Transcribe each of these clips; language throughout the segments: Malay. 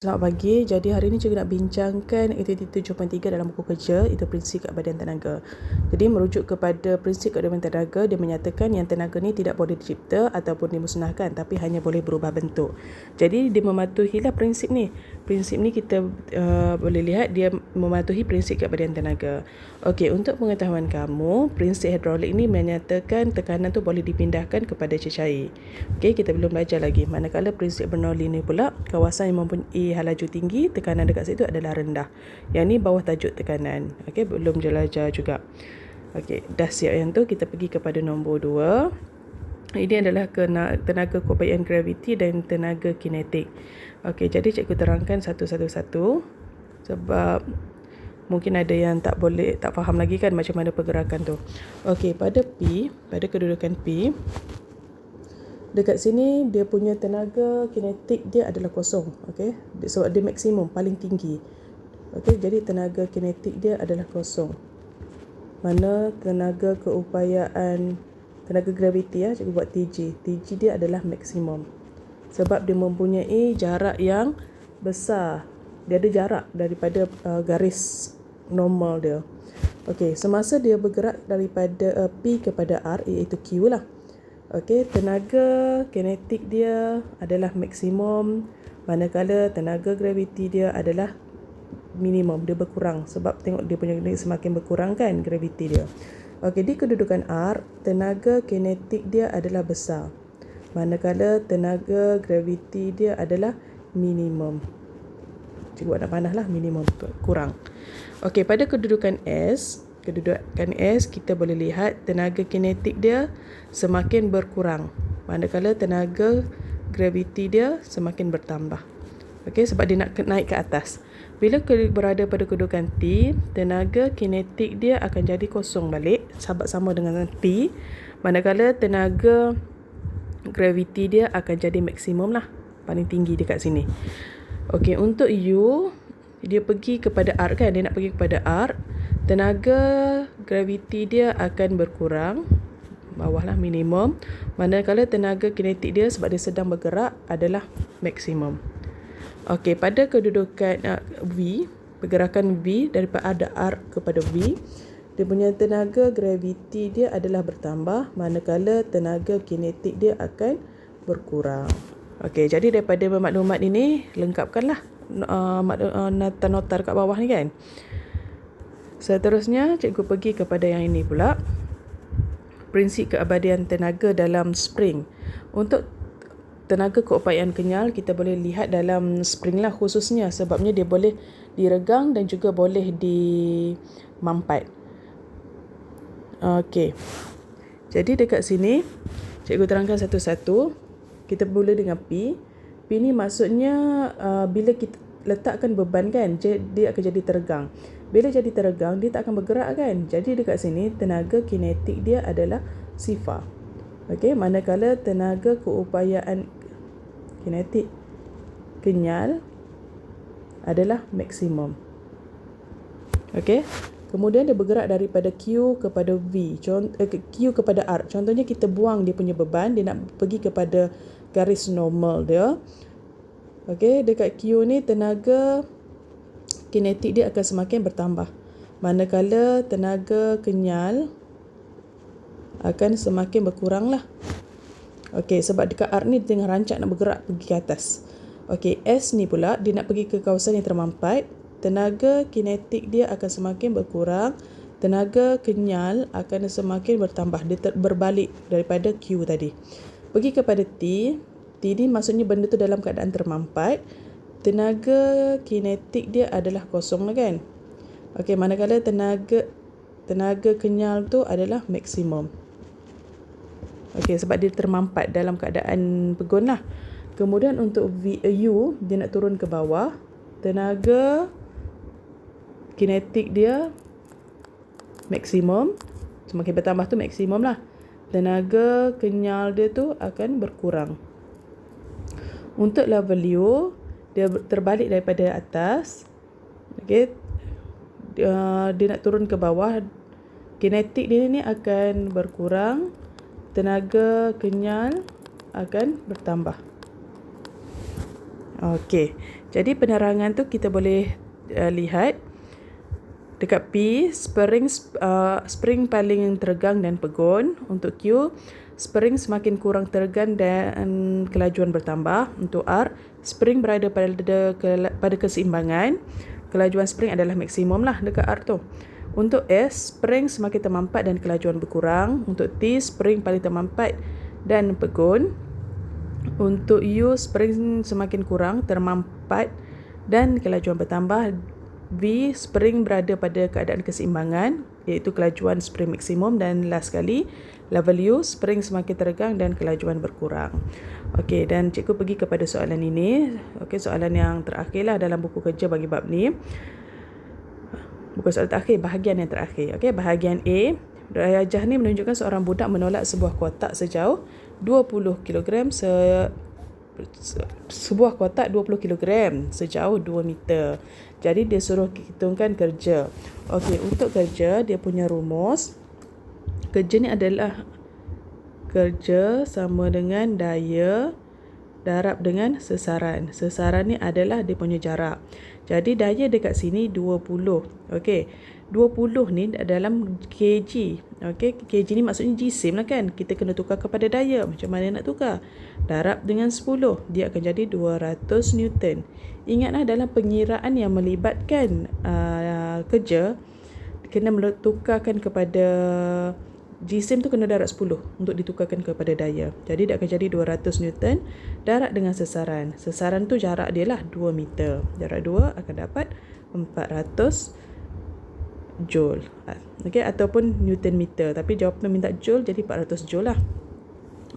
Selamat pagi. Jadi hari ini cikgu nak bincangkan aktiviti 7.3 dalam buku kerja, itu prinsip keabadian tenaga. Jadi merujuk kepada prinsip keabadian tenaga, dia menyatakan yang tenaga ni tidak boleh dicipta ataupun dimusnahkan, tapi hanya boleh berubah bentuk. Jadi dia mematuhilah prinsip ni. Prinsip ni kita boleh lihat dia mematuhi prinsip keabadian tenaga. Okey, untuk pengetahuan kamu, prinsip hidrolik ni menyatakan tekanan tu boleh dipindahkan kepada cecair. Okey, kita belum belajar lagi. Manakala prinsip Bernoulli ni pula, kawasan yang mempunyai laju tinggi, tekanan dekat situ adalah rendah. Yang ni bawah tajuk tekanan. Okey, belum belajar juga. Okey, dah siap yang tu, kita pergi kepada nombor 2. Ini adalah tenaga keupayaan graviti dan tenaga kinetik. Okey, jadi cikgu terangkan satu-satu sebab mungkin ada yang tak faham lagi kan macam mana pergerakan tu. Okey, pada kedudukan P, dekat sini dia punya tenaga kinetik dia adalah kosong, okey. Sebab dia maksimum paling tinggi. Okey, jadi tenaga kinetik dia adalah kosong. Mana tenaga graviti cikgu buat TG. TG dia adalah maksimum. Sebab dia mempunyai jarak yang besar. Dia ada jarak daripada garis normal dia. Okey, semasa dia bergerak daripada P kepada R, iaitu Q lah. Okey, tenaga kinetik dia adalah maksimum, manakala tenaga graviti dia adalah minimum, dia berkurang sebab tengok dia punya semakin berkurang kan graviti dia. Okey, di kedudukan R, tenaga kinetik dia adalah besar, manakala tenaga graviti dia adalah minimum. Cikgu nak panah lah, minimum, kurang. Okey, pada kedudukan S kita boleh lihat tenaga kinetik dia semakin berkurang, manakala tenaga graviti dia semakin bertambah. Okey, sebab dia nak naik ke atas. Bila berada pada kedudukan T, tenaga kinetik dia akan jadi kosong balik, sama dengan P, manakala tenaga graviti dia akan jadi maksimum lah, paling tinggi dekat sini. Okey, untuk U, dia pergi kepada R kan, dia nak pergi kepada R, tenaga graviti dia akan berkurang, bawah lah, minimum, manakala tenaga kinetik dia sebab dia sedang bergerak adalah maksimum. Okey, pada kedudukan V, pergerakan V daripada R kepada V, dia punya tenaga graviti dia adalah bertambah, manakala tenaga kinetik dia akan berkurang. Okey, jadi daripada maklumat ini, lengkapkanlah nota-nota dekat bawah ni kan. Seterusnya, cikgu pergi kepada yang ini pula. Prinsip keabadian tenaga dalam spring. Untuk tenaga keupayaan kenyal, kita boleh lihat dalam spring lah khususnya, sebabnya dia boleh diregang dan juga boleh dimampat. Okey, jadi dekat sini cikgu terangkan satu-satu. Kita mula dengan P. P ni maksudnya bila kita letakkan beban kan, dia akan jadi teregang. Bila jadi teregang, dia tak akan bergerak kan. Jadi dekat sini tenaga kinetik dia adalah sifar. Okey, manakala tenaga keupayaan kinetik kenyal adalah maksimum. Okey, kemudian dia bergerak daripada Q kepada V, Q kepada R. Contohnya kita buang dia punya beban, dia nak pergi kepada garis normal dia. Okey, dekat Q ni tenaga kinetik dia akan semakin bertambah, manakala tenaga kenyal akan semakin berkurang lah. Okey, sebab dekat R ni dia tengah rancak nak bergerak pergi ke atas. Okey, S ni pula dia nak pergi ke kawasan yang termampat, tenaga kinetik dia akan semakin berkurang, tenaga kenyal akan semakin bertambah. Dia berbalik daripada Q tadi. Pergi kepada T. T ni maksudnya benda tu dalam keadaan termampat, tenaga kinetik dia adalah kosong lah kan. Okey, manakala tenaga kenyal tu adalah maksimum. Okey, sebab dia termampat dalam keadaan pegun lah. Kemudian untuk U, dia nak turun ke bawah, tenaga kinetik dia maksimum, semakin bertambah tu maksimum lah. Tenaga kenyal dia tu akan berkurang. Untuk level U, dia terbalik daripada atas. Okey, dia nak turun ke bawah, kinetik dia ni akan berkurang, tenaga kenyal akan bertambah. Okey, Jadi penerangan tu kita boleh lihat dekat P, spring paling teregang dan pegun. Untuk Q, spring semakin kurang teregang dan kelajuan bertambah. Untuk R, spring berada pada keseimbangan. Kelajuan spring adalah maksimum lah dekat R tu. Untuk S, spring semakin termampat dan kelajuan berkurang. Untuk T, spring paling termampat dan pegun. Untuk U, spring semakin kurang termampat dan kelajuan bertambah. V, spring berada pada keadaan keseimbangan, iaitu kelajuan spring maksimum. Dan last sekali, level U, spring semakin teregang dan kelajuan berkurang. Okey, dan cikgu pergi kepada soalan ini. Okey, soalan yang terakhirlah dalam buku kerja bagi bab ni. Bukan soalan terakhir, bahagian yang terakhir. Okey, bahagian A. Rajah ni menunjukkan seorang budak menolak sebuah kotak sejauh 20 kg sebuah kotak 20 kg sejauh 2 meter. Jadi dia suruh hitungkan kerja. Okey, untuk kerja dia punya rumus. Kerja ni adalah kerja sama dengan daya darab dengan sesaran. Sesaran ni adalah dia punya jarak. Jadi daya dekat sini 20. Okey. 20 ni dalam kg. Okey, kg ni maksudnya jisim lah kan. Kita kena tukar kepada daya. Macam mana nak tukar? Darab dengan 10. Dia akan jadi 200 Newton. Ingatlah dalam pengiraan yang melibatkan kerja, kena tukarkan kepada jisim tu kena darab 10 untuk ditukarkan kepada daya. Jadi dia akan jadi 200 Newton darab dengan sesaran. Sesaran tu jarak dia lah 2 meter. Jarak 2 akan dapat 400 Joule. Okey, ataupun Newton meter. Tapi jawapan minta Joule, jadi 400 Joule lah.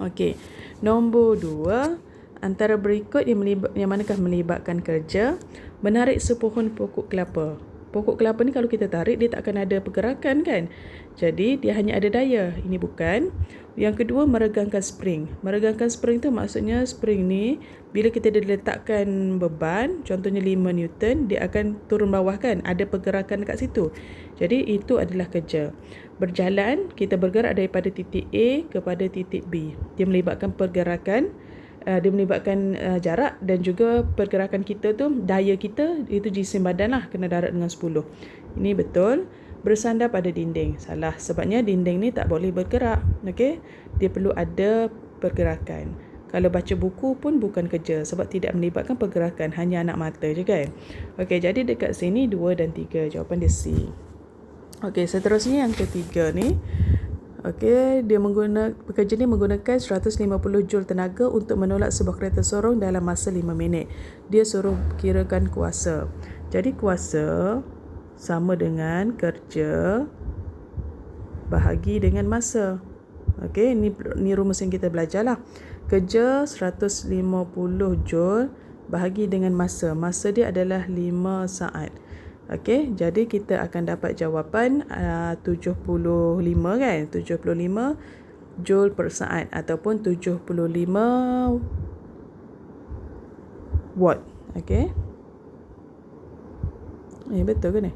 Okey. Nombor 2, antara berikut yang manakah melibatkan kerja? Menarik sepohon pokok kelapa. Pokok kelapa ni kalau kita tarik, dia tak akan ada pergerakan kan? Jadi dia hanya ada daya. Ini bukan. Yang kedua, meregangkan spring. Meregangkan spring tu maksudnya spring ni bila kita diletakkan beban, contohnya 5 Newton, dia akan turun bawah kan? Ada pergerakan kat situ. Jadi itu adalah kerja. Berjalan, kita bergerak daripada titik A kepada titik B. Dia melibatkan pergerakan, dia melibatkan jarak dan juga pergerakan kita tu, daya kita, itu jisim badan lah, kena darab dengan 10. Ini betul. Bersandar pada dinding. Salah, sebabnya dinding ni tak boleh bergerak. Okey, dia perlu ada pergerakan. Kalau baca buku pun bukan kerja sebab tidak melibatkan pergerakan, hanya anak mata je kan. Okey, jadi dekat sini 2 dan 3. Jawapan dia C. Okey, seterusnya yang ketiga ni. Okey, pekerja ni menggunakan 150 Joule tenaga untuk menolak sebuah kereta sorong dalam masa 5 minit. Dia suruh kirakan kuasa. Jadi kuasa sama dengan kerja bahagi dengan masa. Okey, ni rumus yang kita belajar lah. Kerja 150 Joule bahagi dengan masa. Masa dia adalah 5 saat. Okey, jadi kita akan dapat jawapan 75 kan? 75 Joule per saat ataupun 75 watt. Okey. Betul ke ni?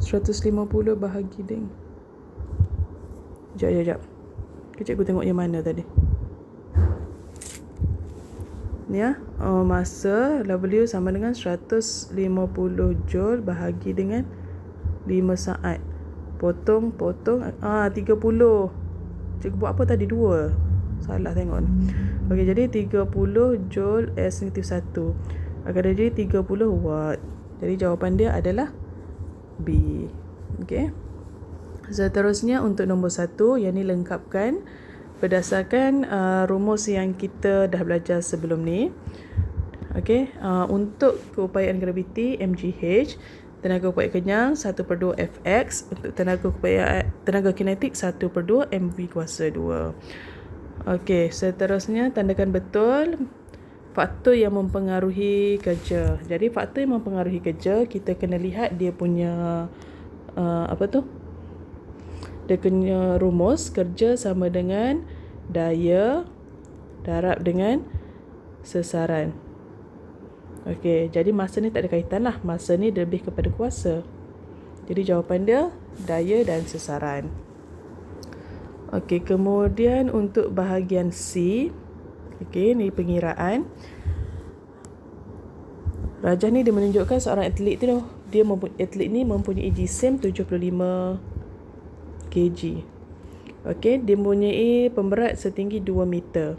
$150 bahagi dengan. Sekejap. Cikgu tengok yang mana tadi. Ni ya. Masa W sama dengan 150 Joule bahagi dengan 5 saat. Potong. 30. Cikgu buat apa tadi? 2. Salah tengok ni. Okey, jadi 30 Joule S-1 akan jadi 30 watt. Jadi jawapan dia adalah B. Okey. Seterusnya untuk nombor 1, yang ni lengkapkan berdasarkan rumus yang kita dah belajar sebelum ni. Okey, untuk keupayaan graviti MGH, tenaga upaya kenyang 1/2 Fx. Untuk tenaga kinetik 1/2 mv kuasa 2. Okey, seterusnya tandakan betul faktor yang mempengaruhi kerja. Jadi faktor yang mempengaruhi kerja, kita kena lihat dia punya dia punya rumus. Kerja sama dengan daya darab dengan sesaran. Okey, jadi masa ni tak ada kaitan lah. Masa ni lebih kepada kuasa. Jadi jawapan dia daya dan sasaran. Okey, kemudian untuk bahagian C, okey, ni pengiraan. Rajah ni dia menunjukkan seorang atlet tu, atlet ni mempunyai jisim 75 kg. Okey, dia mempunyai pemberat setinggi 2 meter.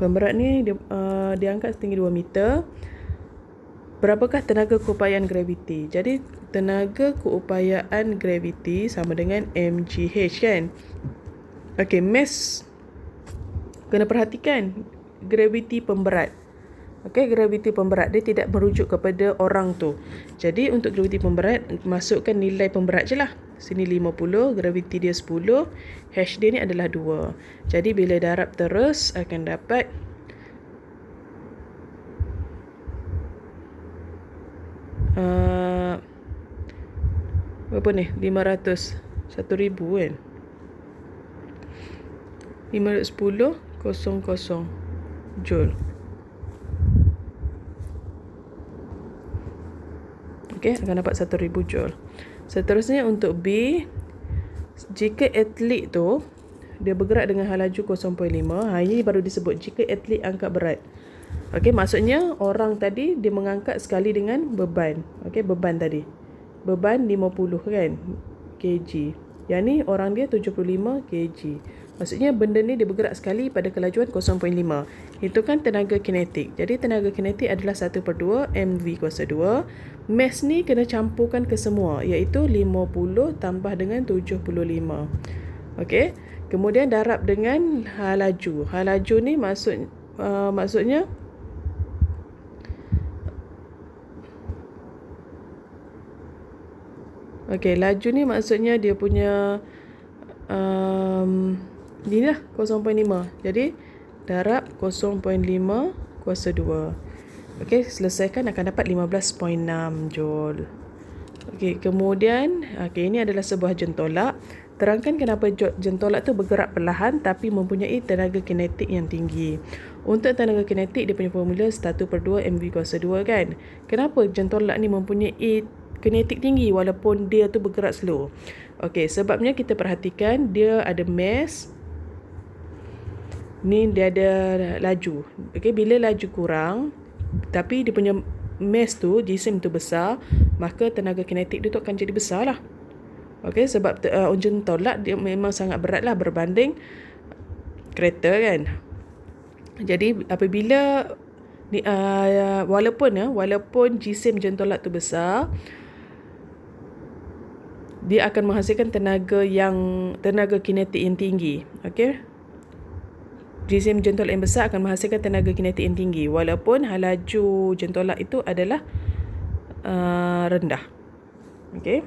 Pemberat ni dia angkat setinggi 2 meter. Berapakah tenaga keupayaan graviti? Jadi tenaga keupayaan graviti sama dengan mgh kan. Okey, mass kena perhatikan graviti pemberat. Okey, graviti pemberat dia tidak merujuk kepada orang tu. Jadi untuk graviti pemberat, masukkan nilai pemberat je lah. Sini 50, graviti dia 10, h dia ni adalah 2. Jadi bila darab terus akan dapat berapa ni? 500, 1000 kan? 510 00 joule. Okey, akan dapat 1000 joule. Seterusnya untuk B, jika atlet tu dia bergerak dengan laju 0.5, ini baru disebut jika atlet angkat berat. Okey, maksudnya orang tadi dia mengangkat sekali dengan beban. Okey, beban tadi. Beban 50 kan kg. Yang ni orang dia 75 kg. Maksudnya benda ni dia bergerak sekali pada kelajuan 0.5. Itu kan tenaga kinetik. Jadi tenaga kinetik adalah 1/2 mv kuasa 2. Mass ni kena campurkan ke semua, iaitu 50 tambah dengan 75. Okey. Kemudian darab dengan laju. Laju ni maksudnya okey, laju ni maksudnya dia punya ni lah 0.5. Jadi darab 0.5 kuasa 2. Okey, selesaikan akan dapat 15.6 joule. Okey, kemudian ini adalah sebuah jentolak. Terangkan kenapa jentolak tu bergerak perlahan tapi mempunyai tenaga kinetik yang tinggi. Untuk tenaga kinetik dia punya formula 1/2 mv kuasa 2 kan. Kenapa jentolak ni mempunyai kinetik tinggi walaupun dia tu bergerak slow? Okey, sebabnya kita perhatikan dia ada mass. Ni dia ada laju. Okey, bila laju kurang tapi dia punya mass tu, jisim tu besar, maka tenaga kinetik dia tu akan jadi besar lah. Okey, sebab jentolak dia memang sangat berat lah berbanding kereta kan. Jadi apabila walaupun jisim jentolak tu besar, dia akan menghasilkan tenaga kinetik yang tinggi. Okey, jisim jentolak yang besar akan menghasilkan tenaga kinetik yang tinggi walaupun laju jentolak itu adalah rendah. Okey.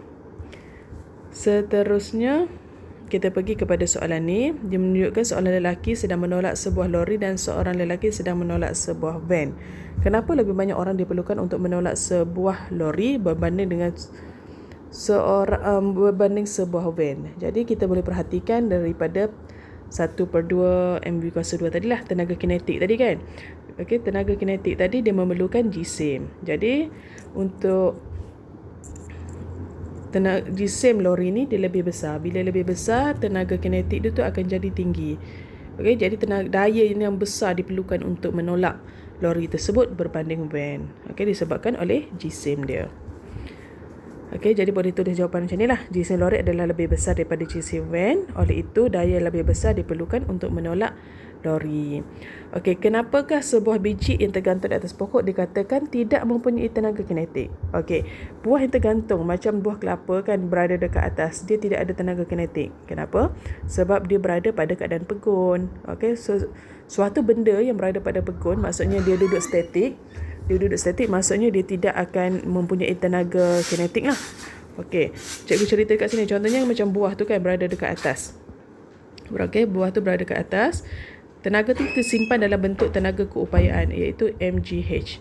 Seterusnya kita pergi kepada soalan ni. Dia menunjukkan seorang lelaki sedang menolak sebuah lori dan seorang lelaki sedang menolak sebuah van. Kenapa lebih banyak orang diperlukan untuk menolak sebuah lori berbanding dengan berbanding sebuah van? Jadi kita boleh perhatikan daripada 1/2 mv kuasa 2 tadilah tenaga kinetik tadi kan. Okey, tenaga kinetik tadi dia memerlukan jisim. Jadi untuk jisim lori ni dia lebih besar. Bila lebih besar, tenaga kinetik dia tu akan jadi tinggi. Okey, jadi daya yang besar diperlukan untuk menolak lori tersebut berbanding van. Okey, disebabkan oleh jisim dia. Okey, jadi boleh tulis jawapan macam ni lah. Jisim lori adalah lebih besar daripada jisim van. Oleh itu, daya lebih besar diperlukan untuk menolak lori. Okey, kenapakah sebuah biji yang tergantung di atas pokok dikatakan tidak mempunyai tenaga kinetik? Okey, buah yang tergantung macam buah kelapa kan berada dekat atas, dia tidak ada tenaga kinetik. Kenapa? Sebab dia berada pada keadaan pegun. Okey, suatu benda yang berada pada pegun maksudnya dia duduk statik. Dia duduk statik maksudnya dia tidak akan mempunyai tenaga kinetik lah. Okey, cikgu cerita kat sini contohnya macam buah tu kan berada dekat atas. Okey, buah tu berada dekat atas. Tenaga tu tersimpan dalam bentuk tenaga keupayaan iaitu mgh.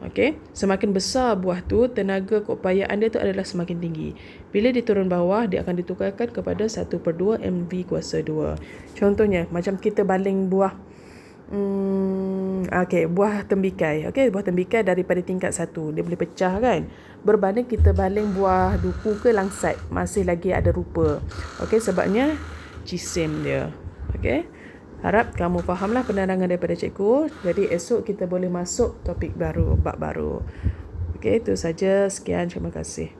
Okey, semakin besar buah tu, tenaga keupayaan dia tu adalah semakin tinggi. Bila dia turun bawah, dia akan ditukarkan kepada 1/2 mv kuasa 2. Contohnya, macam kita baling buah Okey, buah tembikai. Okey, buah tembikai daripada tingkat 1. Dia boleh pecah kan. Berbanding kita baling buah duku ke langsat, masih lagi ada rupa. Okey, sebabnya jisim dia. Okey. Harap kamu fahamlah penerangan daripada cikgu. Jadi esok kita boleh masuk topik baru, bab baru. Okey, itu saja. Sekian, terima kasih.